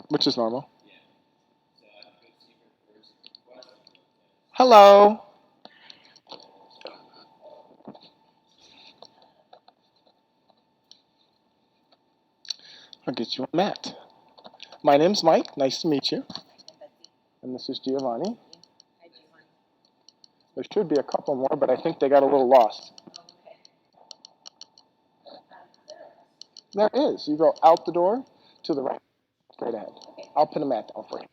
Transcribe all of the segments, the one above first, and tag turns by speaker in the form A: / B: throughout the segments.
A: which is normal. Hello. I'll get you a mat. My name's Mike. Nice to meet you. And this is Giovanni. There should be a couple more, but I think they got a little lost. There is. You go out the door to the right, straight ahead. I'll pin a mat down for you.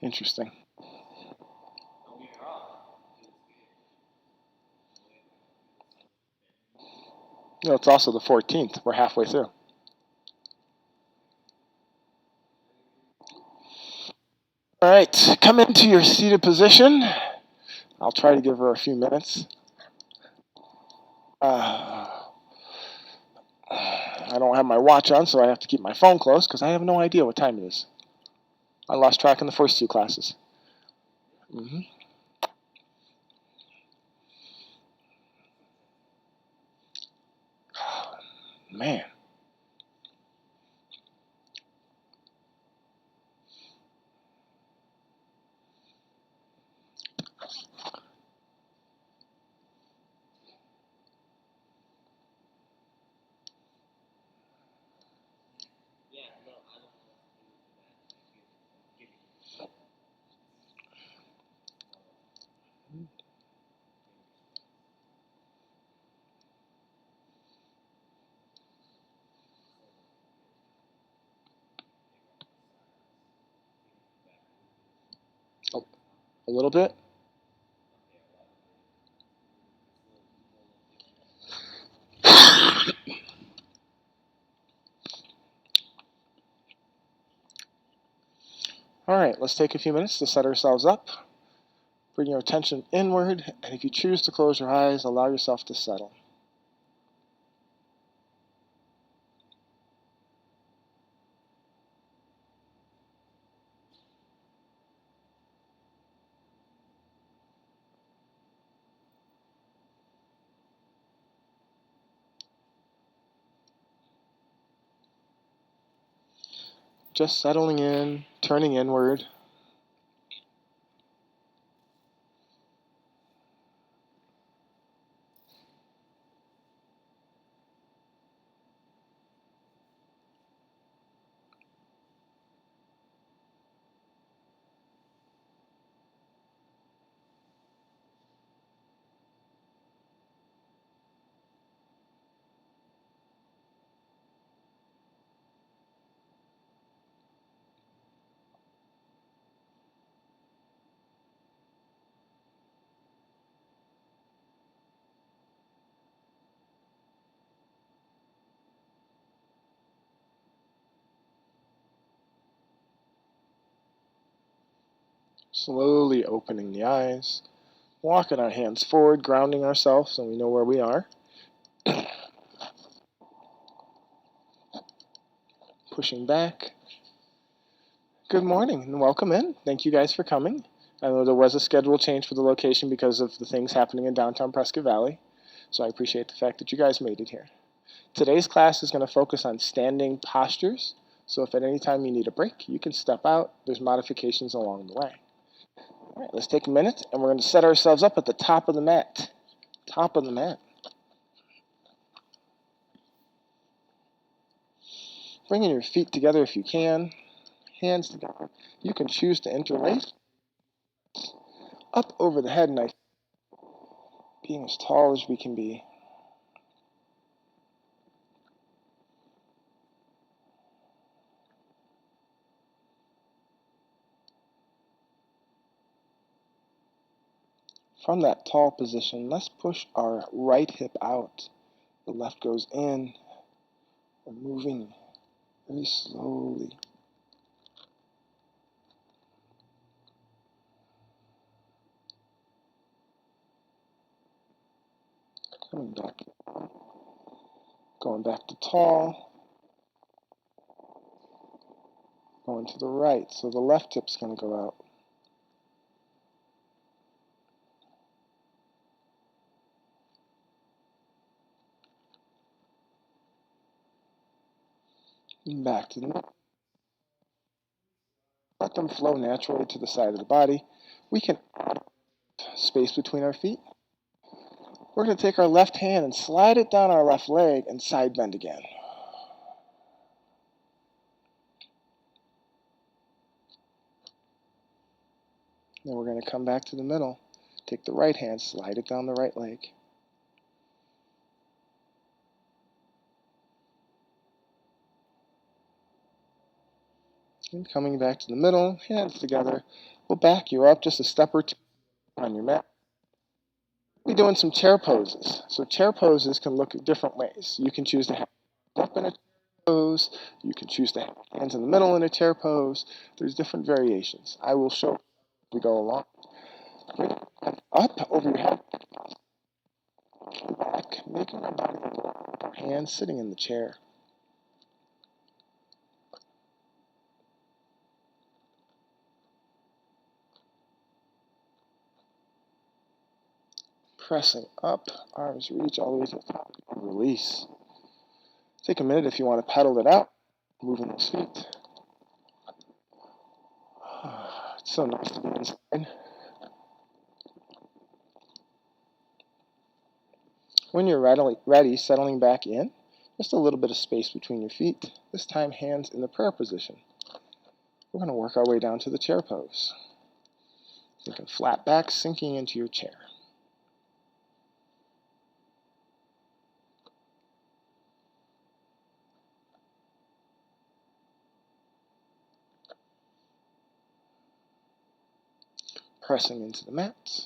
A: Interesting. No, it's also the 14th. We're halfway through. All right, come into your seated position. I'll try to give her a few minutes. I don't have my watch on, so I have to keep my phone close because I have no idea what time it is. I lost track in the first two classes. Mm-hmm. Man. Oh, a little bit. All right, let's take a few minutes to set ourselves up. Bring your attention inward, and if you choose to close your eyes, allow yourself to settle. Just settling in, turning inward. Slowly opening the eyes, walking our hands forward, grounding ourselves so we know where we are. Pushing back. Good morning and welcome in. Thank you guys for coming. I know there was a schedule change for the location because of the things happening in downtown Prescott Valley, so I appreciate the fact that you guys made it here. Today's class is going to focus on standing postures, so if at any time you need a break, you can step out. There's modifications along the way. All right, let's take a minute, and we're going to set ourselves up at the top of the mat. Top of the mat. Bringing your feet together if you can, hands together. You can choose to interlace up over the head, nice. Being as tall as we can be. From that tall position, let's push our right hip out. The left goes in. We're moving very slowly. Coming back. Going back to tall. Going to the right. So the left hip's going to go out. And back to the middle. Let them flow naturally to the side of the body. We can add space between our feet. We're going to take our left hand and slide it down our left leg and side bend again. Then we're going to come back to the middle. Take the right hand, slide it down the right leg. And coming back to the middle, hands together. We'll back you up just a step or two on your mat. We'll be doing some chair poses. So chair poses can look at different ways. You can choose to have up in a chair pose. You can choose to have hands in the middle in a chair pose. There's different variations. I will show as we go along. Bring it up over your head. Back, making our body low. Hands sitting in the chair. Pressing up, arms reach all the way to the top, and release. Take a minute if you want to pedal it out, moving those feet. It's so nice to be inside. When you're ready, settling back in, just a little bit of space between your feet. This time, hands in the prayer position. We're going to work our way down to the chair pose. Thinking flat back, sinking into your chair. Pressing into the mat,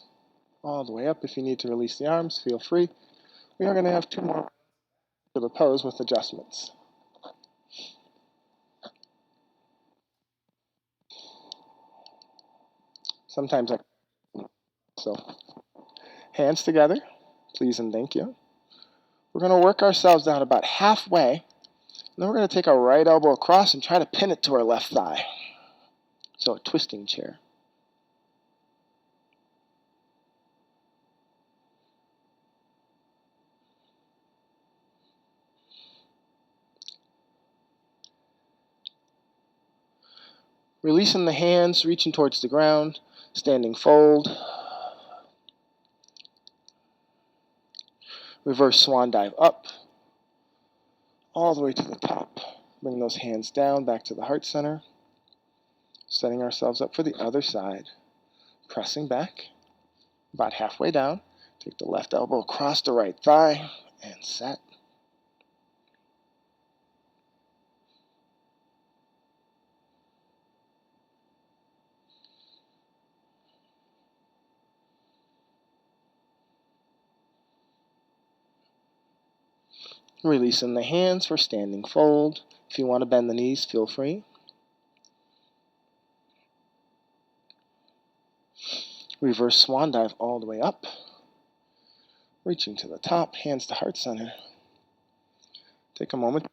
A: all the way up. If you need to release the arms, feel free. We are going to have 2 more for the pose with adjustments. Sometimes so hands together, please and thank you. We're going to work ourselves down about halfway, and then we're going to take our right elbow across and try to pin it to our left thigh. So a twisting chair. Releasing the hands, reaching towards the ground, standing fold. Reverse swan dive up, all the way to the top. Bring those hands down, back to the heart center. Setting ourselves up for the other side. Pressing back, about halfway down. Take the left elbow across the right thigh, and set. Releasing the hands for standing fold. If you want to bend the knees, feel free. Reverse swan dive all the way up. Reaching to the top, hands to heart center. Take a moment.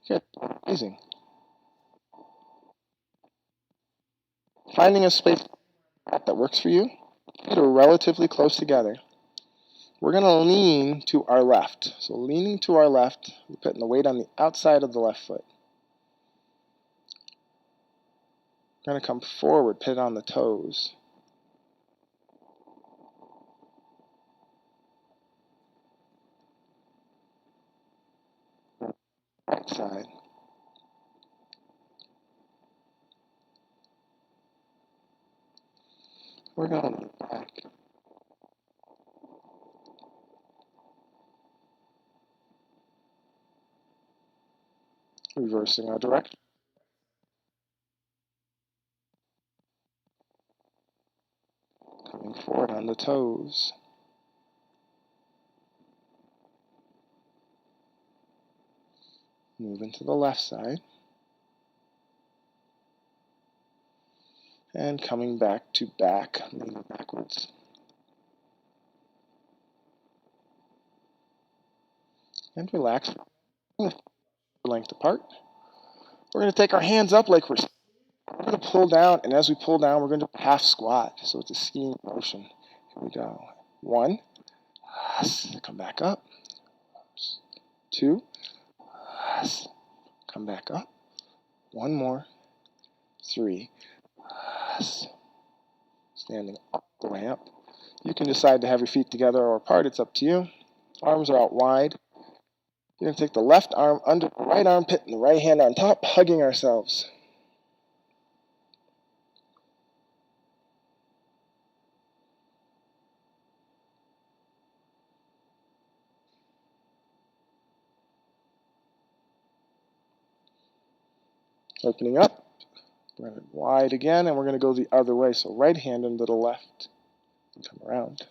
A: Good. Amazing. Finding a space that works for you. Feet are relatively close together. We're going to lean to our left. So leaning to our left, we're putting the weight on the outside of the left foot. We're going to come forward, put it on the toes. Right side. We're going to lean back. Reversing our direction. Coming forward on the toes. Moving to the left side. And coming back to back, leaning backwards. And relax. Length apart. We're going to take our hands up like we're going to pull down, and as we pull down, we're going to half squat. So it's a skiing motion. Here we go. 1. Come back up. 2. Come back up. 1 more. 3. Standing up the way up. You can decide to have your feet together or apart. It's up to you. Arms are out wide. You're going to take the left arm under the right armpit and the right hand on top, hugging ourselves. Opening up. Bring it wide again, and we're going to go the other way. So right hand into the left. Come around.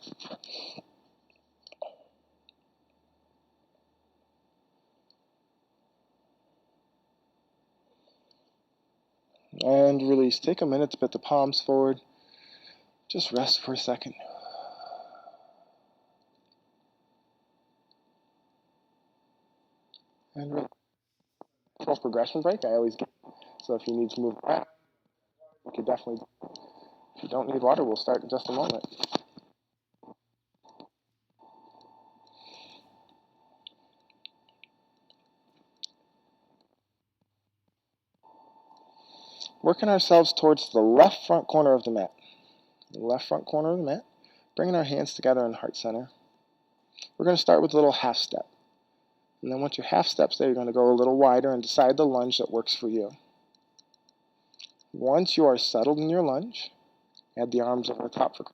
A: And release. Take a minute to put the palms forward. Just rest for a second. And release. Progression break, I always get. So if you need to move around, you can definitely. If you don't need water, we'll start in just a moment. Working ourselves towards the left front corner of the mat. The left front corner of the mat. Bringing our hands together in heart center. We're going to start with a little half step. And then once your half step's there, you're going to go a little wider and decide the lunge that works for you. Once you are settled in your lunge, add the arms over the top for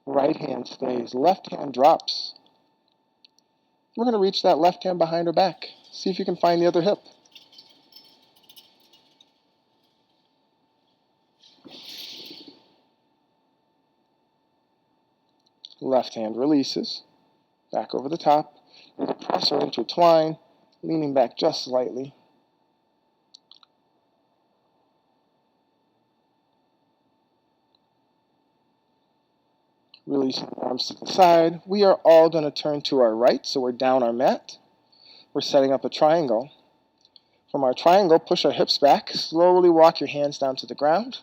A: right hand stays, left hand drops. We're going to reach that left hand behind our back. See if you can find the other hip. Left hand releases, back over the top. Either press or intertwine, leaning back just slightly. Releasing the arms to the side. We are all going to turn to our right, so we're down our mat. We're setting up a triangle. From our triangle, push our hips back. Slowly walk your hands down to the ground.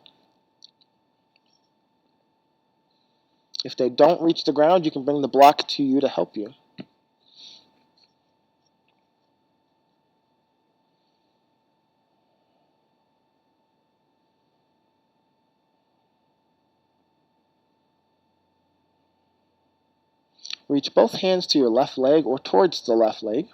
A: If they don't reach the ground, you can bring the block to you to help you. Reach both hands to your left leg or towards the left leg.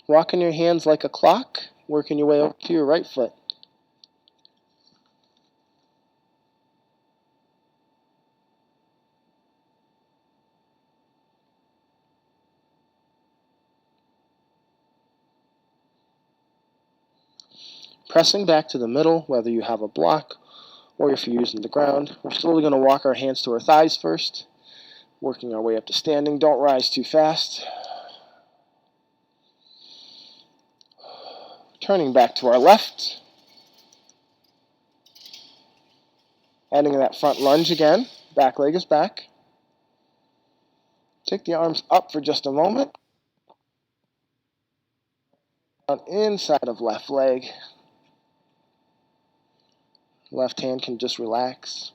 A: Walking your hands like a clock, working your way up to your right foot. Pressing back to the middle, whether you have a block or if you're using the ground. We're slowly going to walk our hands to our thighs first, working our way up to standing. Don't rise too fast. Turning back to our left. Adding that front lunge again. Back leg is back. Take the arms up for just a moment. On inside of left leg. Left hand can just relax.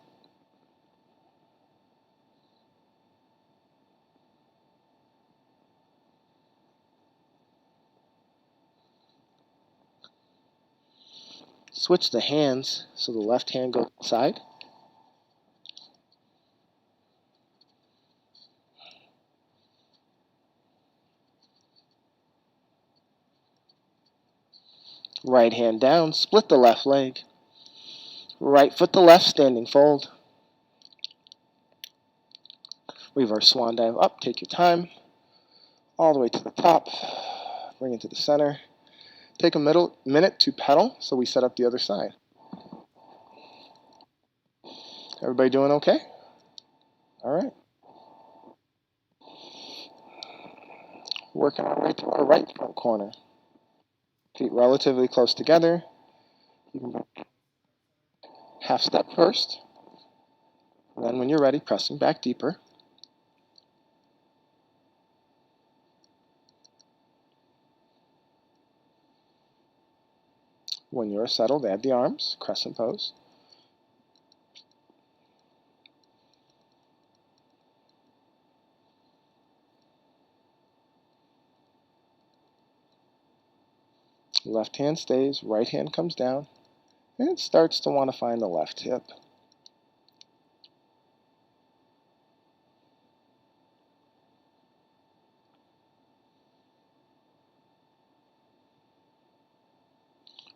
A: Switch the hands so the left hand goes inside. Right hand down, split the left leg. Right foot to left, standing fold. Reverse swan dive up, take your time. All the way to the top. Bring it to the center. Take a minute to pedal so we set up the other side. Everybody doing okay? All right. Working our way to our right front corner. Feet relatively close together. You can half step first. And then when you're ready, pressing back deeper. When you're settled, add the arms, crescent pose. Left hand stays, right hand comes down, and it starts to want to find the left hip.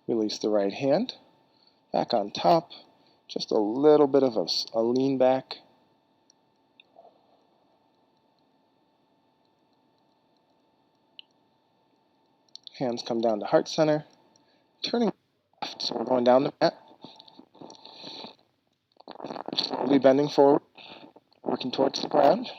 A: Release the right hand, back on top, just a little bit of a lean back. Hands come down to heart center, turning left, so we're going down the mat. Slowly bending forward, working towards the ground.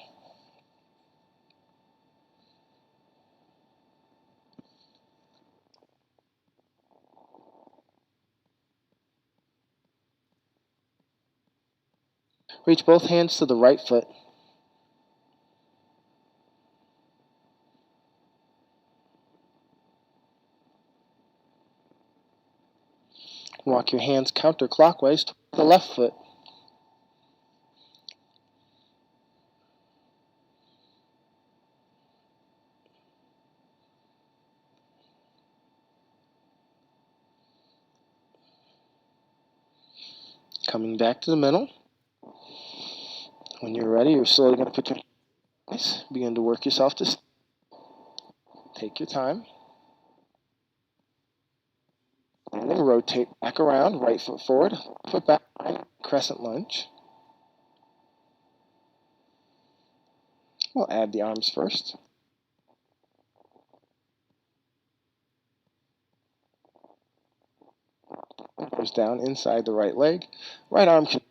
A: Reach both hands to the right foot. Walk your hands counterclockwise to the left foot. Coming back to the middle. When you're ready, you're slowly going to put your hands, begin to work yourself to take your time. And then rotate back around, right foot forward, foot back, crescent lunge. We'll add the arms first. Goes down inside the right leg. Right arm can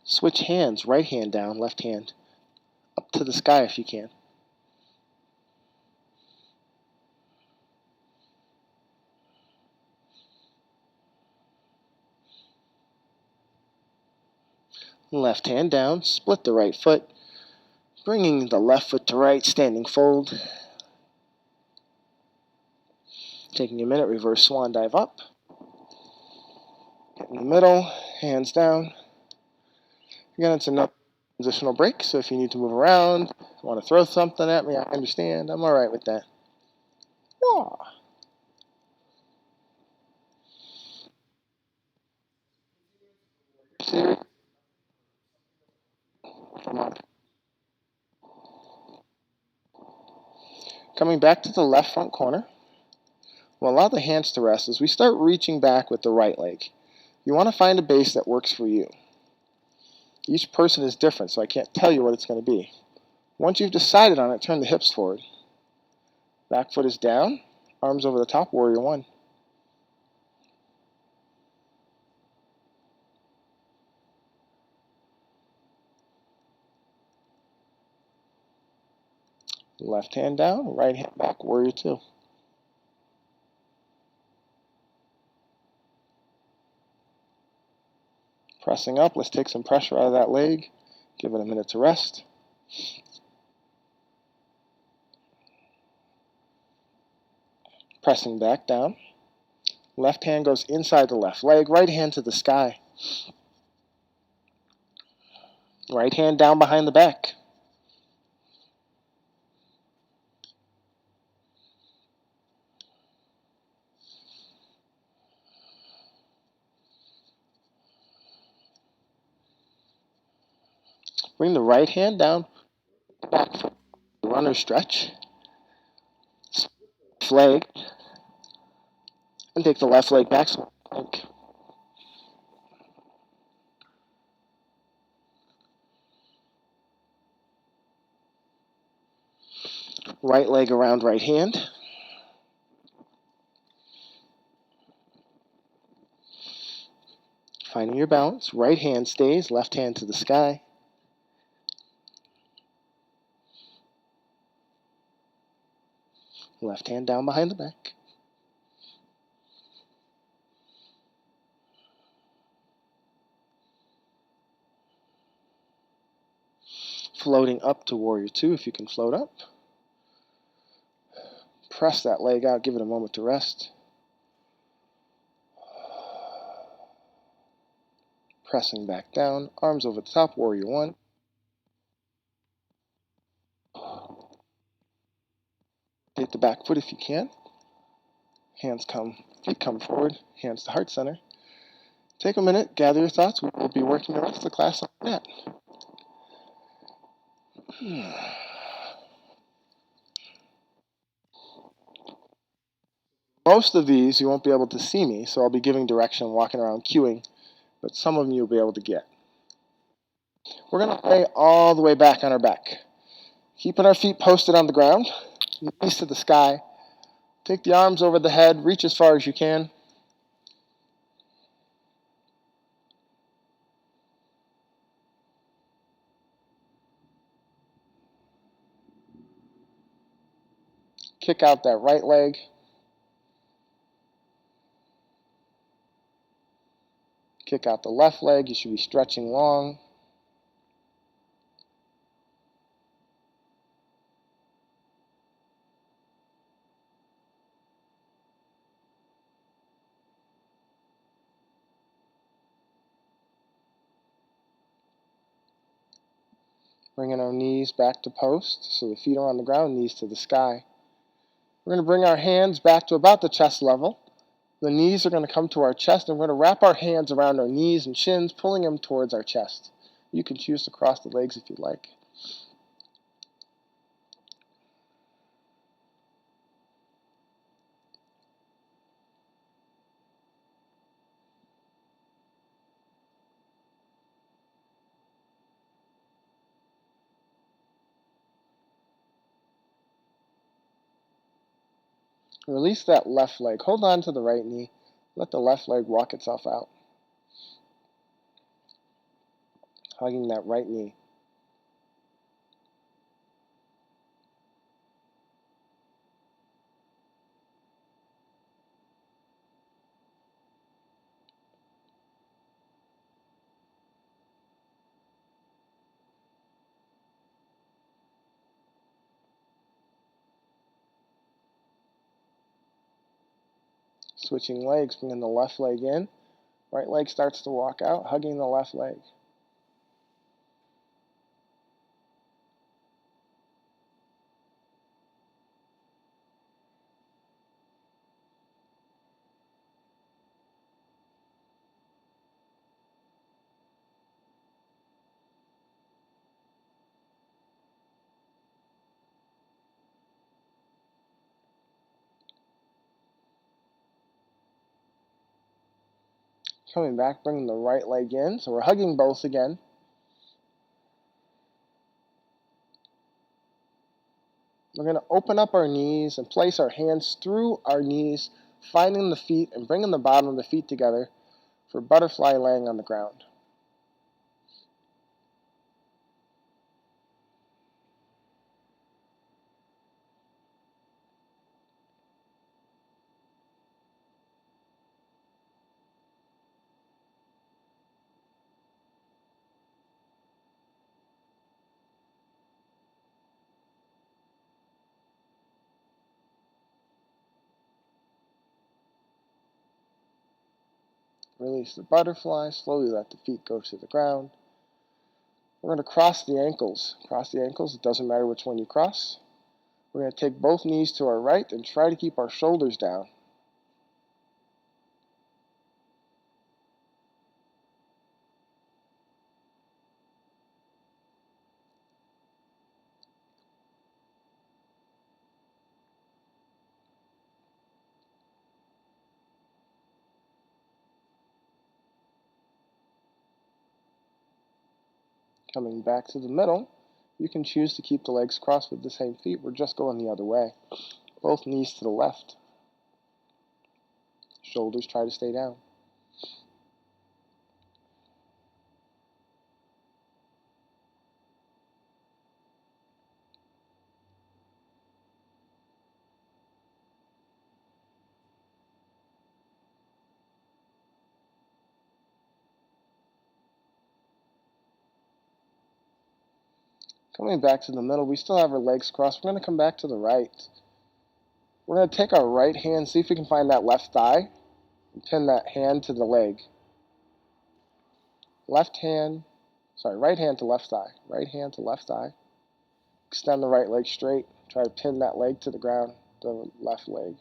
A: switch hands, right hand down, left hand up to the sky if you can. Left hand down, split the right foot, bringing the left foot to right, standing fold. Taking a minute, reverse swan dive up. Get in the middle, hands down. Again, it's another positional break, so if you need to move around, want to throw something at me, I understand. I'm all right with that. Yeah. Come on. Coming back to the left front corner, we'll allow the hands to rest as we start reaching back with the right leg. You want to find a base that works for you. Each person is different, so I can't tell you what it's going to be. Once you've decided on it, turn the hips forward. Back foot is down, arms over the top, warrior one. Left hand down, right hand back, warrior two. Pressing up, let's take some pressure out of that leg. Give it a minute to rest. Pressing back down. Left hand goes inside the left leg, right hand to the sky. Right hand down behind the back. Bring the right hand down, back foot, runner stretch, leg, and take the left leg back. Right leg around right hand. Finding your balance. Right hand stays, left hand to the sky. Left hand down behind the back. Floating up to warrior two if you can float up. Press that leg out, give it a moment to rest. Pressing back down, arms over the top, warrior one. Take the back foot if you can. Feet come forward, hands to heart center. Take a minute, gather your thoughts. We'll be working the rest of the class on that. Most of these you won't be able to see me, so I'll be giving direction, walking around, cueing, but some of them you'll be able to get. We're going to lay all the way back on our back, keeping our feet posted on the ground, knees to the sky. Take the arms over the head, reach as far as you can. Kick out that right leg. Kick out the left leg. You should be stretching long. Bringing our knees back to post, so the feet are on the ground, knees to the sky. We're going to bring our hands back to about the chest level. The knees are going to come to our chest, and we're going to wrap our hands around our knees and shins, pulling them towards our chest. You can choose to cross the legs if you'd like. Release that left leg. Hold on to the right knee. Let the left leg walk itself out. Hugging that right knee. Switching legs, bringing the left leg in. Right leg starts to walk out, hugging the left leg. Coming back, bringing the right leg in. So we're hugging both again. We're going to open up our knees and place our hands through our knees, finding the feet and bringing the bottom of the feet together for butterfly laying on the ground. Release the butterfly, slowly let the feet go to the ground. We're going to cross the ankles. Cross the ankles. It doesn't matter which one you cross. We're going to take both knees to our right and try to keep our shoulders down. Coming back to the middle, you can choose to keep the legs crossed with the same feet. We're just going the other way. Both knees to the left. Shoulders try to stay down. Coming back to the middle, we still have our legs crossed. We're going to come back to the right. We're going to take our right hand, see if we can find that left thigh, and pin that hand to the leg. Right hand to left thigh. Right hand to left thigh. Extend the right leg straight. Try to pin that leg to the ground, the left leg.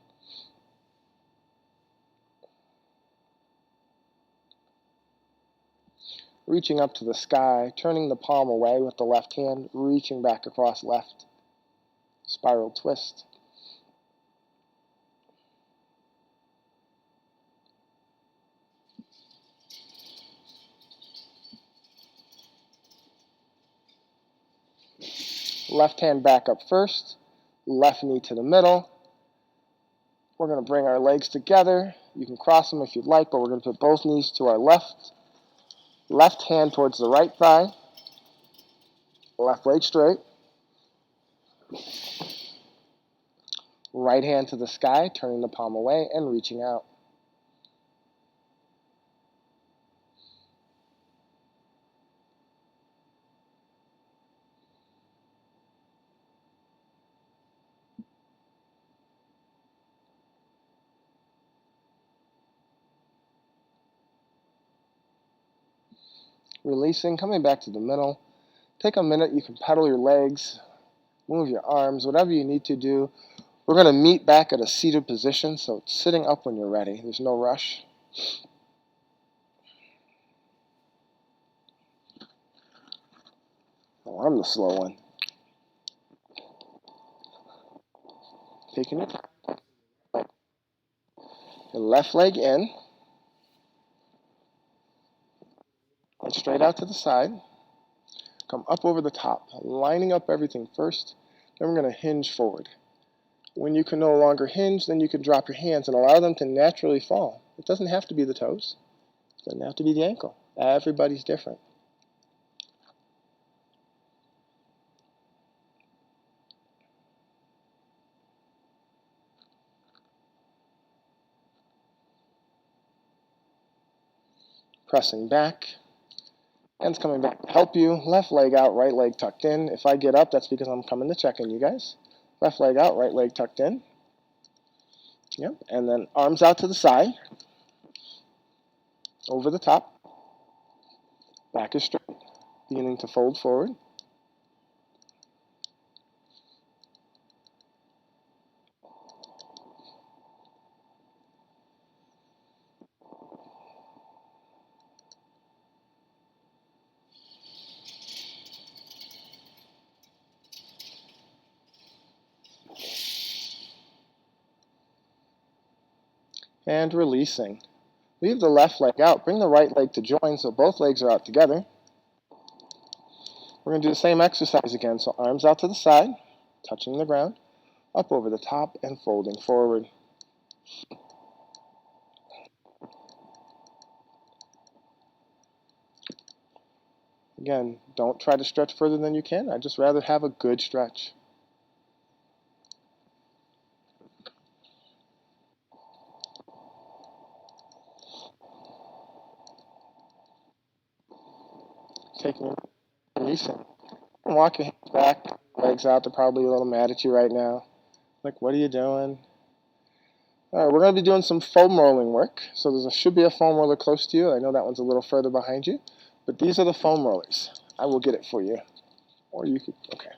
A: Reaching up to the sky, turning the palm away with the left hand, reaching back across left. Spiral twist. Left hand back up first, left knee to the middle. We're going to bring our legs together. You can cross them if you'd like, but we're going to put both knees to our left. Left hand towards the right thigh. Left leg straight. Right hand to the sky, turning the palm away and reaching out. Releasing, coming back to the middle. Take a minute, you can pedal your legs, move your arms, whatever you need to do. We're going to meet back at a seated position, so it's sitting up when you're ready. There's no rush. Oh, I'm the slow one. Taking it. Your left leg in. And straight out to the side. Come up over the top, lining up everything first. Then we're going to hinge forward. When you can no longer hinge, then you can drop your hands and allow them to naturally fall. It doesn't have to be the toes. It doesn't have to be the ankle. Everybody's different. Pressing back. Hands coming back to help you. Left leg out, right leg tucked in. If I get up, that's because I'm coming to check on you guys. Left leg out, right leg tucked in. Yep. And then arms out to the side. Over the top. Back is straight. Beginning to fold forward. And releasing. Leave the left leg out. Bring the right leg to join so both legs are out together. We're going to do the same exercise again. So arms out to the side, touching the ground, up over the top, and folding forward. Again, don't try to stretch further than you can. I'd just rather have a good stretch. Taking it, releasing. Walk your hands back, legs out. They're probably a little mad at you right now. Like, what are you doing? All right, we're going to be doing some foam rolling work. So there should be a foam roller close to you. I know that one's a little further behind you. But these are the foam rollers. I will get it for you. Or you could, okay.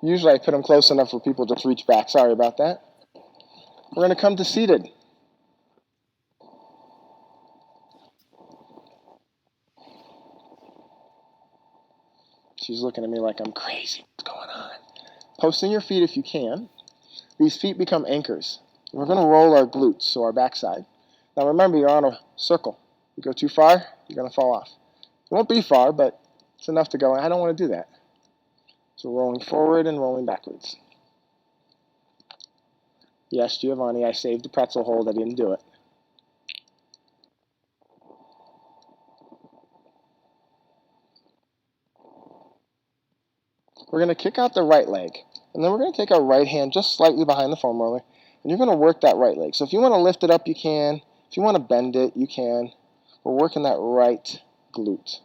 A: Usually I put them close enough for people to just reach back. Sorry about that. We're going to come to seated. She's looking at me like I'm crazy. What's going on? Posting your feet if you can. These feet become anchors. We're going to roll our glutes, so our backside. Now remember, you're on a circle. You go too far, you're going to fall off. It won't be far, but it's enough to go. I don't want to do that. So rolling forward and rolling backwards. Yes, Giovanni, I saved the pretzel hold. I didn't do it. We're going to kick out the right leg. And then we're going to take our right hand just slightly behind the foam roller. And you're going to work that right leg. So if you want to lift it up, you can. If you want to bend it, you can. We're working that right glute.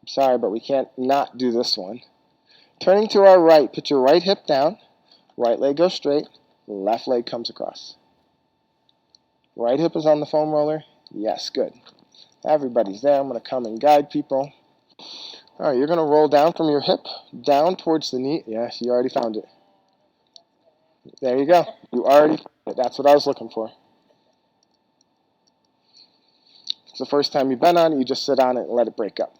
A: Sorry, but we can't not do this one. Turning to our right, put your right hip down. Right leg goes straight. Left leg comes across. Right hip is on the foam roller. Yes, good. Everybody's there. I'm going to come and guide people. All right, you're going to roll down from your hip, down towards the knee. Yes, you already found it. There you go. You already found it. That's what I was looking for. It's the first time you've been on it, you just sit on it and let it break up.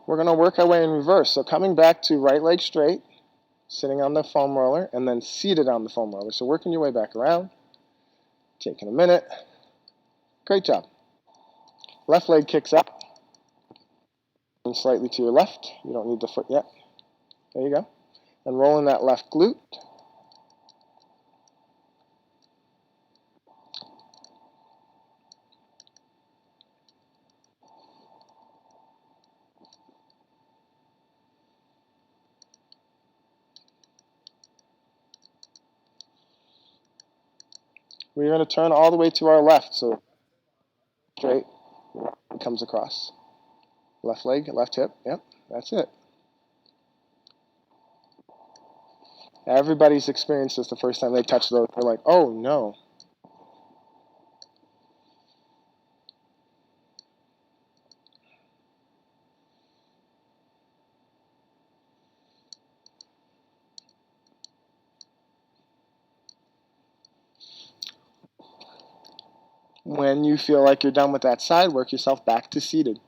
A: We're going to work our way in reverse. So coming back to right leg straight, sitting on the foam roller, and then seated on the foam roller. So working your way back around, taking a minute. Great job. Left leg kicks up. And slightly to your left. You don't need the foot yet. There you go. And rolling that left glute. We're going to turn all the way to our left. So straight comes across. Left leg, left hip. Yep, that's it. Everybody's experienced this the first time they touch those. They're like, oh no. When you feel like you're done with that side, work yourself back to seated.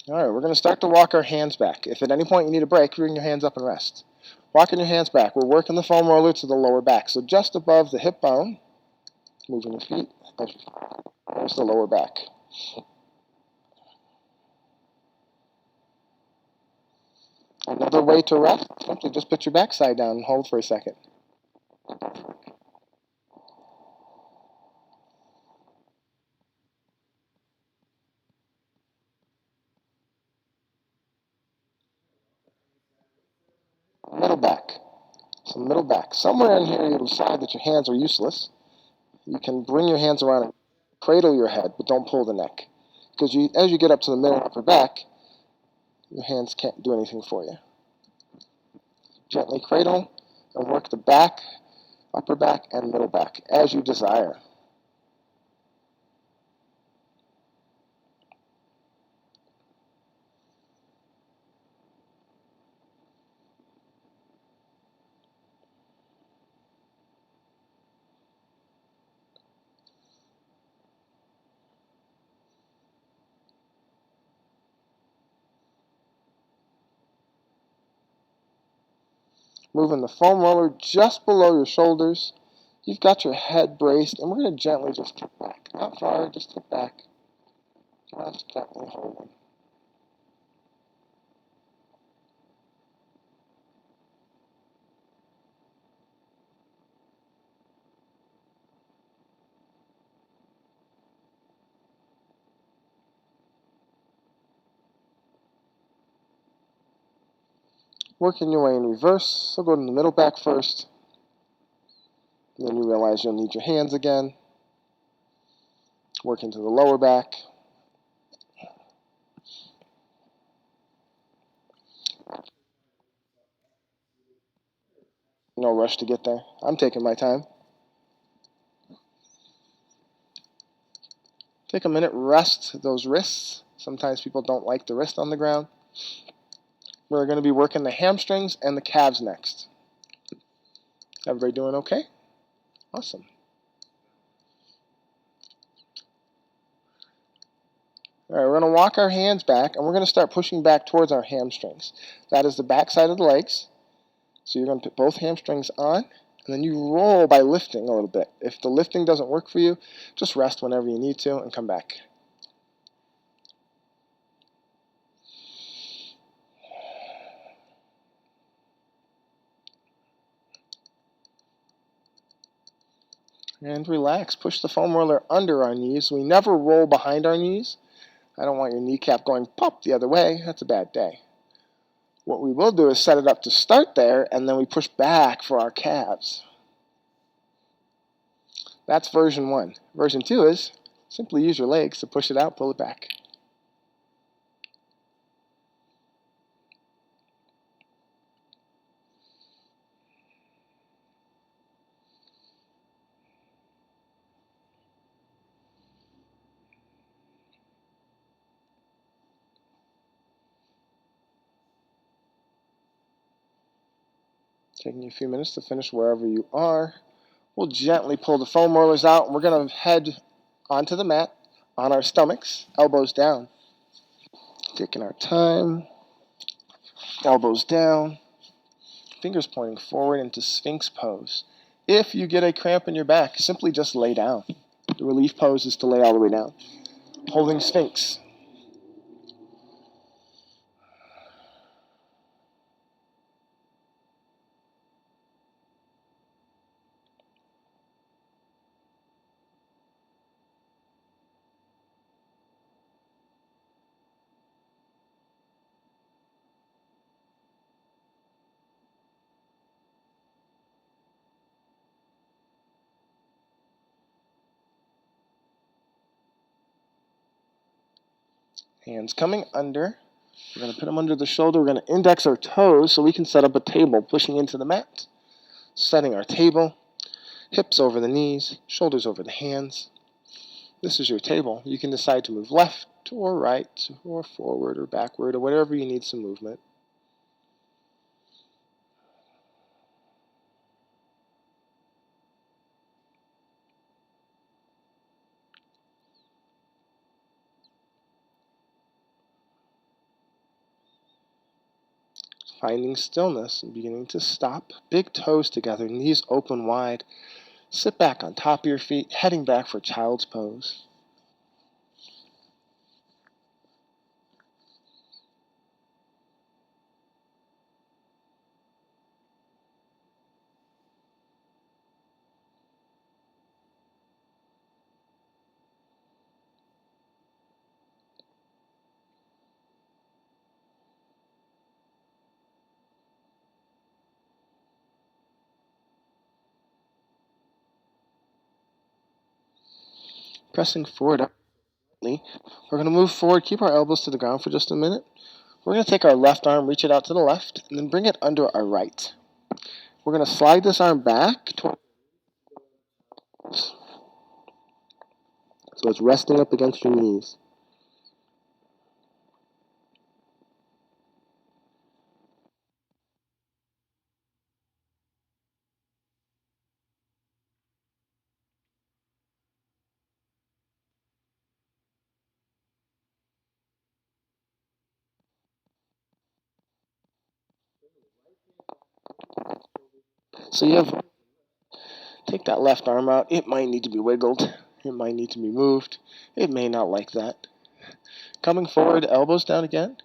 A: All right, we're going to start to walk our hands back. If at any point you need a break, bring your hands up and rest. Walking your hands back. We're working the foam roller to the lower back. So just above the hip bone, moving your feet, there's the lower back. Another way to rest, simply just put your backside down and hold for a second. Middle back. So middle back. Somewhere in here you'll decide that your hands are useless. You can bring your hands around and cradle your head, but don't pull the neck. Because as you get up to the middle of your back, your hands can't do anything for you. Gently cradle and work the back, upper back, and middle back as you desire. Moving the foam roller just below your shoulders. You've got your head braced, and we're going to gently just tip back. Not far, just tip back. Just gently holding. Working your way in reverse, so go to the middle back first. Then you realize you'll need your hands again. Work into the lower back. No rush to get there. I'm taking my time. Take a minute, rest those wrists. Sometimes people don't like the wrist on the ground. We're going to be working the hamstrings and the calves next. Everybody doing okay? Awesome. All right, we're going to walk our hands back, and we're going to start pushing back towards our hamstrings. That is the back side of the legs. So you're going to put both hamstrings on, and then you roll by lifting a little bit. If the lifting doesn't work for you, just rest whenever you need to and come back. And relax. Push the foam roller under our knees. We never roll behind our knees. I don't want your kneecap going pop the other way. That's a bad day. What we will do is set it up to start there, and then we push back for our calves. That's version 1. Version 2 is simply use your legs to push it out, pull it back. Taking you a few minutes to finish wherever you are. We'll gently pull the foam rollers out, and we're going to head onto the mat on our stomachs, elbows down. Taking our time, elbows down, fingers pointing forward into Sphinx pose. If you get a cramp in your back, simply just lay down. The relief pose is to lay all the way down. Holding Sphinx. Hands coming under. We're going to put them under the shoulder. We're going to index our toes so we can set up a table, pushing into the mat. Setting our table. Hips over the knees, shoulders over the hands. This is your table. You can decide to move left or right or forward or backward or whatever you need some movement. Finding stillness and beginning to stop. Big toes together, knees open wide. Sit back on top of your feet, heading back for child's pose. Pressing forward. We're going to move forward, keep our elbows to the ground for just a minute. We're going to take our left arm, reach it out to the left, and then bring it under our right. We're going to slide this arm back towards, so it's resting up against your knees. So take that left arm out. It might need to be wiggled. It might need to be moved. It may not like that. Coming forward, elbows down again.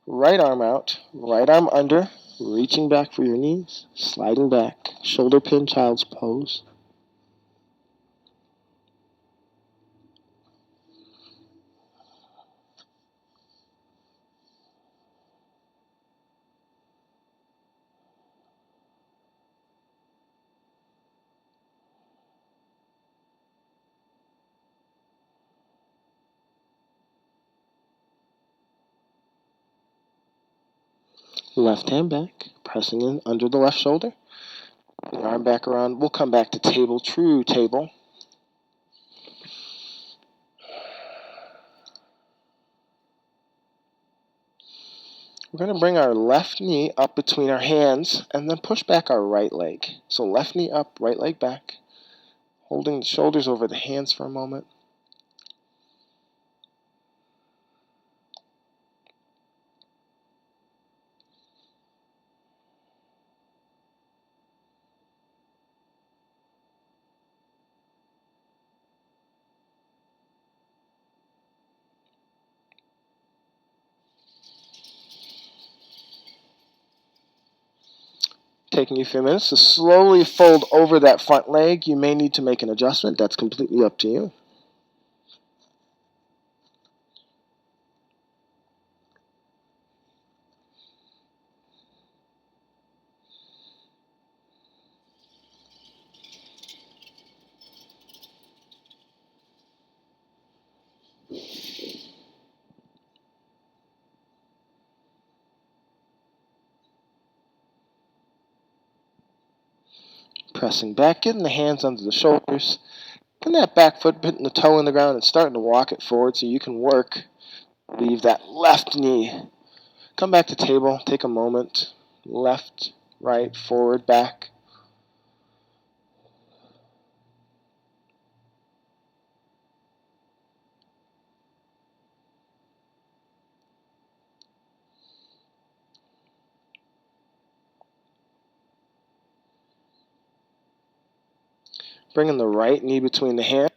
A: Right arm out, right arm under, reaching back for your knees, sliding back, shoulder pin child's pose. Left hand back, pressing in under the left shoulder. The arm back around. We'll come back to table, true table. We're going to bring our left knee up between our hands and then push back our right leg. So left knee up, right leg back, holding the shoulders over the hands for a moment. Taking you a few minutes to slowly fold over that front leg. You may need to make an adjustment. That's completely up to you. Pressing back, getting the hands under the shoulders. Getting that back foot, putting the toe in the ground and starting to walk it forward so you can work. Leave that left knee. Come back to table. Take a moment. Left, right, forward, back. Bringing the right knee between the hands.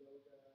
B: yoga,